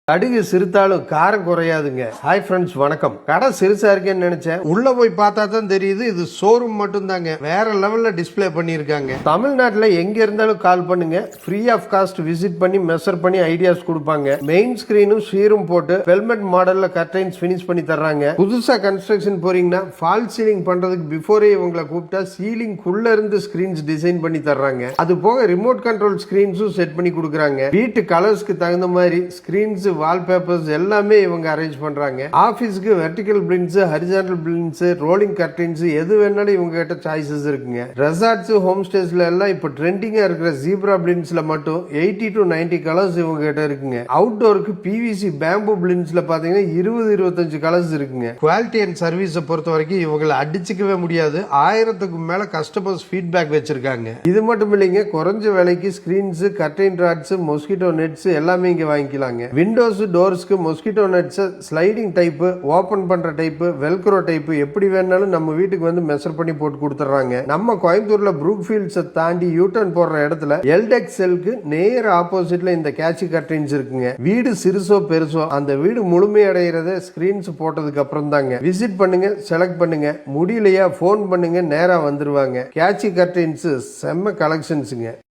கடுகு சிறுத்தாலும் காரம் குறையாதுங்க. Hi friends, வணக்கம். கடை சிறுசா இருக்கேன்னு நினைச்சேன். உள்ள போய் பார்த்தா தான் தெரியுது இது ஷோரூம் மட்டும் தாங்க. வேற லெவல்ல டிஸ்பிளே பண்ணிருக்காங்க. தமிழ்நாட்டில் எங்க இருந்தாலும் கால் பண்ணுங்க. ஃப்ரீ ஆஃப் காஸ்ட் விசிட் பண்ணி மெஷர் பண்ணி ஐடியாஸ் கொடுப்பாங்க. மெயின் ஸ்கிரீனும் ஷீரும் போட்டு வெல்மெட் மாடல்ல கர்டைன்ஸ் ஃபினிஷ் பண்ணி தர்றாங்க. புதுசா கன்ஸ்ட்ரக்ஷன் போறீங்கன்னா ஃபால் சீலிங் பண்றதுக்கு பிஃபோரே இவங்களை கூப்பிட்டா சீலிங்குள்ள இருந்து ஸ்கிரீன்ஸ் டிசைன் பண்ணி தர்றாங்க. அது போக ரிமோட் கண்ட்ரோல் ஸ்கிரீன்ஸும் செட் பண்ணி கொடுக்குறாங்க. வீட்டு கலர்ஸ்க்கு தகுந்த மாதிரி ஸ்கிரீன்ஸ் வால்பேப்பர்ஸ் எல்லாமே இவங்க அரேஞ்ச் பண்றாங்க. ஆபீஸ்க்கு வெர்டிகல் பிளிண்ட்ஸ், ஹரிசாண்டல் பிளிண்ட்ஸ், ரோலிங் கர்டைன்ஸ் எது வேணாலும் இவங்க கிட்ட சாய்ஸஸ் இருக்குங்க. ரெசார்ட்ஸ், ஹோம் ஸ்டேஸ்ல எல்லாம் இப்ப ட்ரெண்டிங்கா இருக்கிற ஜீப்ரா பிளிண்ட்ஸ்ல மட்டும் 80 to 90 கலர்ஸ் இவங்க கிட்ட இருக்குங்க. அவுட்டோருக்கு பிவிசி பேம்பு பிளிண்ட்ஸ்ல பாத்தீங்கன்னா 20-25 கலர்ஸ் இருக்குங்க. குவாலிட்டி அண்ட் சர்வீஸை பொறுத்த வரைக்கும் இவங்களை அடிச்சுக்கவே முடியாது. 1000க்கு மேல கஸ்டமர்ஸ் ஃபீட்பேக் வச்சிருக்காங்க. இது மட்டும் இல்லைங்க, குறைஞ்ச விலைக்கு screens, curtain rods, mosquito nets எல்லாமே இங்க வாங்கிக்கலாங்க. விண்டோஸ் டோர்ஸ்க்கு mosquito nets, sliding type, open பண்ற டைப், வெல்க்ரோ டைப் எப்படி வேணாலும் நம்ம வீட்டுக்கு வந்து மெஷர் பண்ணி போட்டு கொடுத்துறாங்க. நம்ம கோயம்புத்தூர்ல ப்ரூக்ஃபீல்ட்ஸை தாண்டி யூட்டர்ன் போடுற இடத்துல எல்டெக் செல்க்கு நேர் ஆப்போசிட்ல இந்த கேட்சி கர்டைன்ஸ் இருக்குங்க. வீடு சிறுசோ பெருசோ அந்த வீடு முழுமையடைகிறத ஸ்கிரீன்ஸ் போட்டதுக்கு அப்புறம் தாங்க. விசிட் பண்ணுங்க, செலக்ட் பண்ணுங்க. முடியலையா போன் பண்ணுங்க, நேரா வந்துருவாங்க. கேட்சி கர்டைன்ஸ் செம்ம கலெக்ஷன்ஸுங்க.